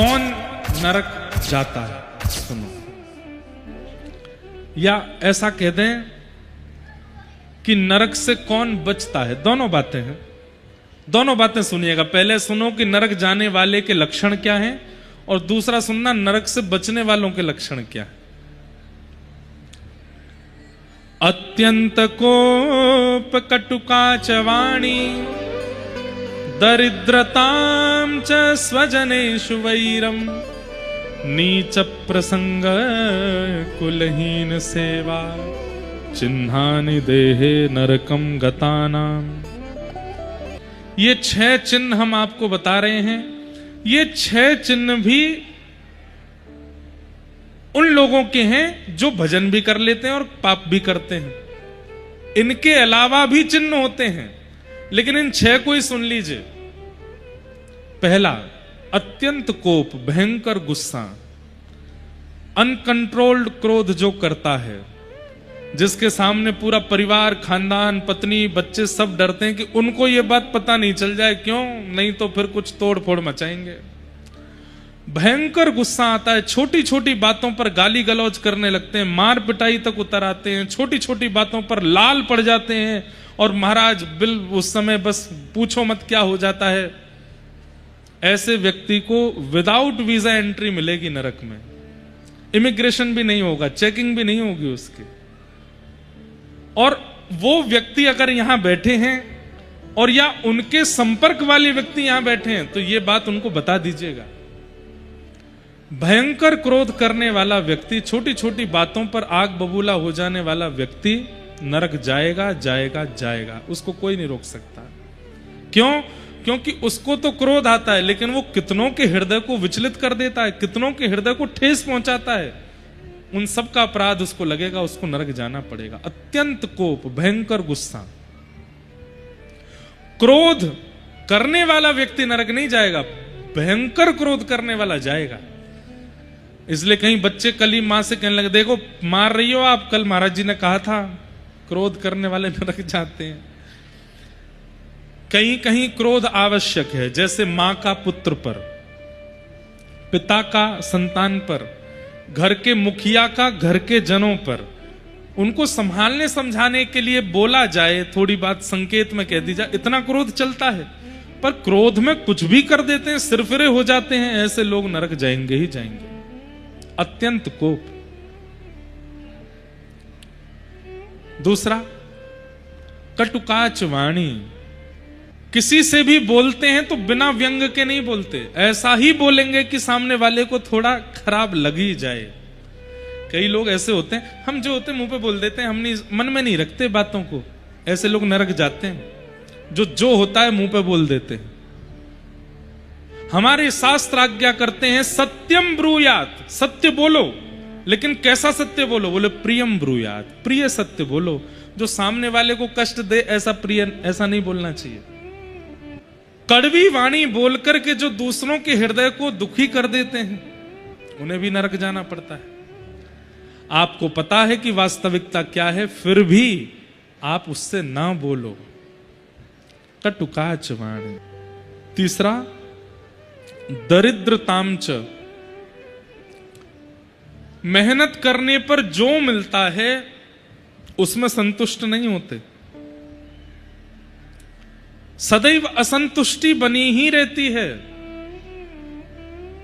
कौन नरक जाता है, सुनो। या ऐसा कह दें कि नरक से कौन बचता है। दोनों बातें हैं, दोनों बातें सुनिएगा। पहले सुनो कि नरक जाने वाले के लक्षण क्या हैं, और दूसरा सुनना नरक से बचने वालों के लक्षण क्या है। अत्यंत कोप कटुका च वाणी दरिद्रतां च स्वजनेषु वैरम नीच प्रसंग कुलहीन सेवा चिन्हानि देहे नरकम गतानाम। ये 6 चिन्ह हम आपको बता रहे हैं। ये 6 चिन्ह भी उन लोगों के हैं जो भजन भी कर लेते हैं और पाप भी करते हैं। इनके अलावा भी चिन्ह होते हैं, लेकिन इन 6 को ही सुन लीजिए। पहला, अत्यंत कोप, भयंकर गुस्सा, अनकंट्रोल्ड क्रोध जो करता है, जिसके सामने पूरा परिवार, खानदान, पत्नी, बच्चे सब डरते हैं कि उनको ये बात पता नहीं चल जाए, क्यों नहीं तो फिर कुछ तोड़ फोड़ मचाएंगे। भयंकर गुस्सा आता है, छोटी छोटी बातों पर गाली गलौज करने लगते हैं, मार पिटाई तक उतर आते हैं, छोटी छोटी बातों पर लाल पड़ जाते हैं, और महाराज बिल उस समय बस पूछो मत क्या हो जाता है। ऐसे व्यक्ति को विदाउट वीजा एंट्री मिलेगी नरक में। इमिग्रेशन भी नहीं होगा, चेकिंग भी नहीं होगी उसकी। और वो व्यक्ति अगर यहां बैठे हैं और या उनके संपर्क वाले व्यक्ति यहां बैठे हैं, तो ये बात उनको बता दीजिएगा। भयंकर क्रोध करने वाला व्यक्ति, छोटी छोटी बातों पर आग बबूला हो जाने वाला व्यक्ति नरक जाएगा जाएगा जाएगा, उसको कोई नहीं रोक सकता। क्यों? क्योंकि उसको तो क्रोध आता है, लेकिन वो कितनों के हृदय को विचलित कर देता है, कितनों के हृदय को ठेस पहुंचाता है। उन सब का अपराध उसको लगेगा, उसको नरक जाना पड़ेगा। अत्यंत कोप, भयंकर गुस्सा। क्रोध करने वाला व्यक्ति नरक नहीं जाएगा, भयंकर क्रोध करने वाला जाएगा। इसलिए कहीं बच्चे कल ही मां से कहने लगे, देखो मार रही हो आप, कल महाराज जी ने कहा था क्रोध करने वाले नरक जाते हैं। कहीं कहीं क्रोध आवश्यक है, जैसे मां का पुत्र पर, पिता का संतान पर, घर के मुखिया का घर के जनों पर। उनको संभालने समझाने के लिए बोला जाए, थोड़ी बात संकेत में कह दी जाए, इतना क्रोध चलता है। पर क्रोध में कुछ भी कर देते हैं, सिरफिरे हो जाते हैं, ऐसे लोग नरक जाएंगे ही जाएंगे। अत्यंत कोप। दूसरा, कटुकाच वाणी। किसी से भी बोलते हैं तो बिना व्यंग के नहीं बोलते, ऐसा ही बोलेंगे कि सामने वाले को थोड़ा खराब लग ही जाए। कई लोग ऐसे होते हैं, हम जो होते हैं मुंह पे बोल देते हैं, हम नहीं मन में नहीं रखते बातों को। ऐसे लोग नरक जाते हैं, जो होता है मुंह पे बोल देते हैं। हमारे शास्त्र आज्ञा करते हैं सत्यम ब्रूयात, सत्य बोलो, लेकिन कैसा सत्य बोलो? बोले प्रियम ब्रूयात, प्रिय सत्य बोलो। जो सामने वाले को कष्ट दे ऐसा प्रिय, ऐसा नहीं बोलना चाहिए। कड़वी वाणी बोलकर के जो दूसरों के हृदय को दुखी कर देते हैं, उन्हें भी नरक जाना पड़ता है। आपको पता है कि वास्तविकता क्या है, फिर भी आप उससे ना बोलो। कटुकाच वाणी। तीसरा, दरिद्रतांच। मेहनत करने पर जो मिलता है उसमें संतुष्ट नहीं होते, सदैव असंतुष्टि बनी ही रहती है।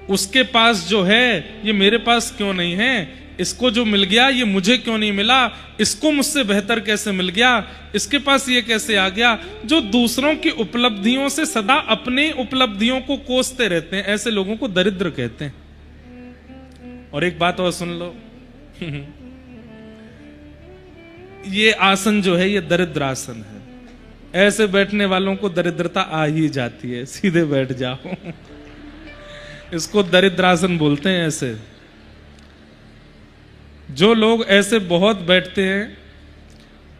उसके पास जो है ये मेरे पास क्यों नहीं है, इसको जो मिल गया ये मुझे क्यों नहीं मिला, इसको मुझसे बेहतर कैसे मिल गया, इसके पास ये कैसे आ गया। जो दूसरों की उपलब्धियों से सदा अपनी उपलब्धियों को कोसते रहते हैं, ऐसे लोगों को दरिद्र कहते हैं। और एक बात और सुन लो, ये आसन जो है ये दरिद्र आसन है। ऐसे बैठने वालों को दरिद्रता आ ही जाती है, सीधे बैठ जाओ। इसको दरिद्रासन बोलते हैं। ऐसे जो लोग ऐसे बहुत बैठते हैं,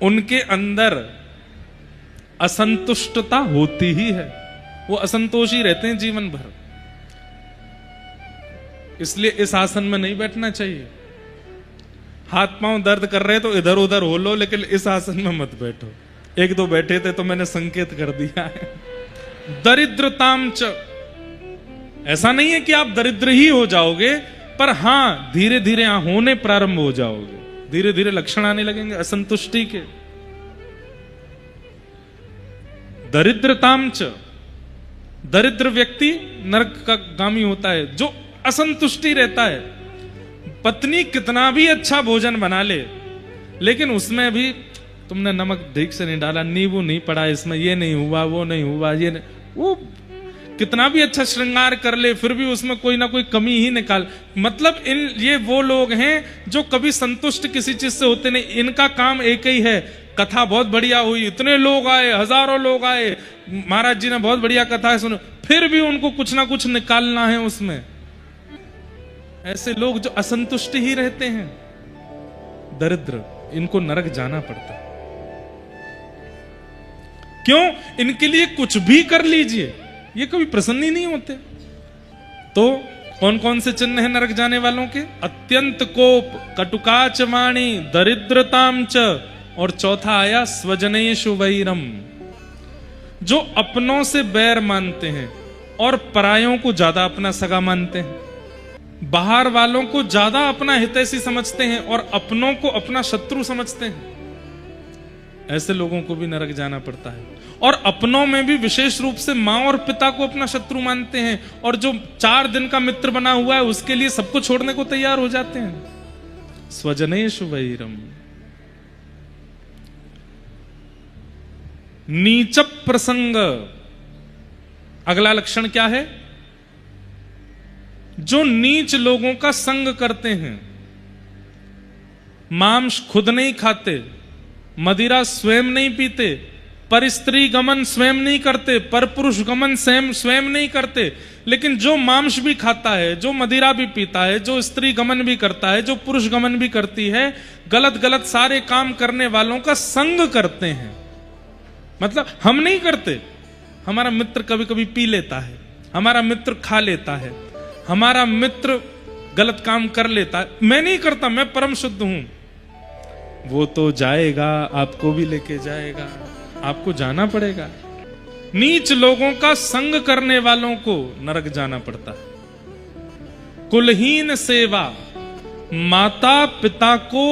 उनके अंदर असंतुष्टता होती ही है, वो असंतोषी रहते हैं जीवन भर। इसलिए इस आसन में नहीं बैठना चाहिए। हाथ पांव दर्द कर रहे तो इधर उधर हो लो, लेकिन इस आसन में मत बैठो। एक दो बैठे थे तो मैंने संकेत कर दिया है। दरिद्रताम च, ऐसा नहीं है कि आप दरिद्र ही हो जाओगे, पर हां धीरे धीरे होने प्रारंभ हो जाओगे, धीरे धीरे लक्षण आने लगेंगे असंतुष्टि के। दरिद्रताम च, दरिद्र व्यक्ति नरक का गामी होता है, जो असंतुष्टि रहता है। पत्नी कितना भी अच्छा भोजन बना ले, लेकिन उसमें भी तुमने नमक ठीक से नहीं डाला, नींबू नहीं पड़ा इसमें, ये नहीं हुआ, वो नहीं हुआ, ये नहीं, वो कितना भी अच्छा श्रृंगार कर ले फिर भी उसमें कोई ना कोई कमी ही निकाल। मतलब ये वो लोग हैं जो कभी संतुष्ट किसी चीज से होते नहीं। इनका काम एक ही है, कथा बहुत बढ़िया हुई, इतने लोग आए, हजारों लोग आए, महाराज जी ने बहुत बढ़िया कथा है सुनो, फिर भी उनको कुछ ना कुछ निकालना है उसमें। ऐसे लोग जो असंतुष्ट ही रहते हैं, दरिद्र, इनको नरक जाना पड़ता है। क्यों? इनके लिए कुछ भी कर लीजिए, ये कभी प्रसन्न ही नहीं होते। तो कौन कौन से चिन्ह हैं नरक जाने वालों के? अत्यंत कोप, कटुकाच वाणी, दरिद्रताम च, और चौथा आया स्वजनेषु वैरम, जो अपनों से बैर मानते हैं और परायों को ज्यादा अपना सगा मानते हैं, बाहर वालों को ज्यादा अपना हितैषी समझते हैं और अपनों को अपना शत्रु समझते हैं। ऐसे लोगों को भी नरक जाना पड़ता है। और अपनों में भी विशेष रूप से मां और पिता को अपना शत्रु मानते हैं, और जो 4 दिन का मित्र बना हुआ है उसके लिए सबको छोड़ने को तैयार हो जाते हैं। स्वजनेषु वैरम। नीच प्रसंग, अगला लक्षण क्या है? जो नीच लोगों का संग करते हैं, मांस खुद नहीं खाते, मदिरा स्वयं नहीं पीते, पर स्त्री गमन स्वयं नहीं करते, पर पुरुष गमन स्वयं नहीं करते, लेकिन जो मांस भी खाता है, जो मदिरा भी पीता है, जो स्त्री गमन भी करता है, जो पुरुष गमन भी करती है, गलत गलत सारे काम करने वालों का संग करते हैं। मतलब हम नहीं करते, हमारा मित्र कभी कभी पी लेता है, हमारा मित्र खा लेता है, हमारा मित्र गलत काम कर लेता है, मैं नहीं करता, मैं परम शुद्ध हूं। वो तो जाएगा, आपको भी लेके जाएगा, आपको जाना पड़ेगा। नीच लोगों का संग करने वालों को नरक जाना पड़ता है। कुलहीन सेवा, माता पिता को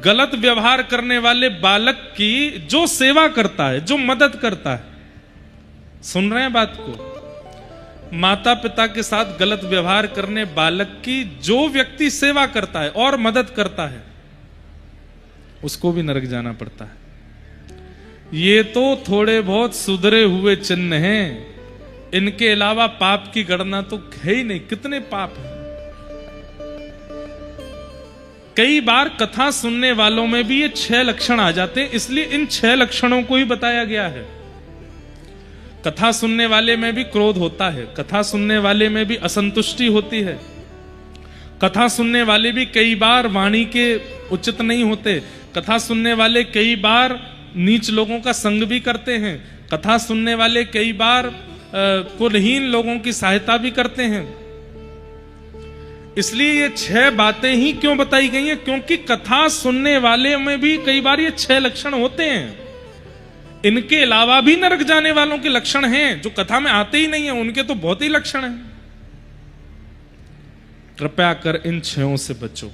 गलत व्यवहार करने वाले बालक की जो सेवा करता है, जो मदद करता है, सुन रहे हैं बात को? माता पिता के साथ गलत व्यवहार करने बालक की जो व्यक्ति सेवा करता है और मदद करता है, उसको भी नरक जाना पड़ता है। ये तो थोड़े बहुत सुधरे हुए चिन्ह हैं, इनके अलावा पाप की गणना तो है ही नहीं। कितने पाप हैं। कई बार कथा सुनने वालों में भी ये 6 लक्षण आ जाते हैं, इसलिए इन 6 लक्षणों को ही बताया गया है। कथा सुनने वाले में भी क्रोध होता है, कथा सुनने वाले में भी असंतुष्टि होती है, कथा सुनने वाले भी कई बार वाणी के उचित नहीं होते, कथा सुनने वाले कई बार नीच लोगों का संग भी करते हैं, कथा सुनने वाले कई बार कुलहीन लोगों की सहायता भी करते हैं। इसलिए ये 6 बातें ही क्यों बताई गई हैं? क्योंकि कथा सुनने वाले में भी कई बार ये 6 लक्षण होते हैं। इनके अलावा भी नरक जाने वालों के लक्षण हैं जो कथा में आते ही नहीं है, उनके तो बहुत ही लक्षण हैं। कृपया कर इन 6 से बचो।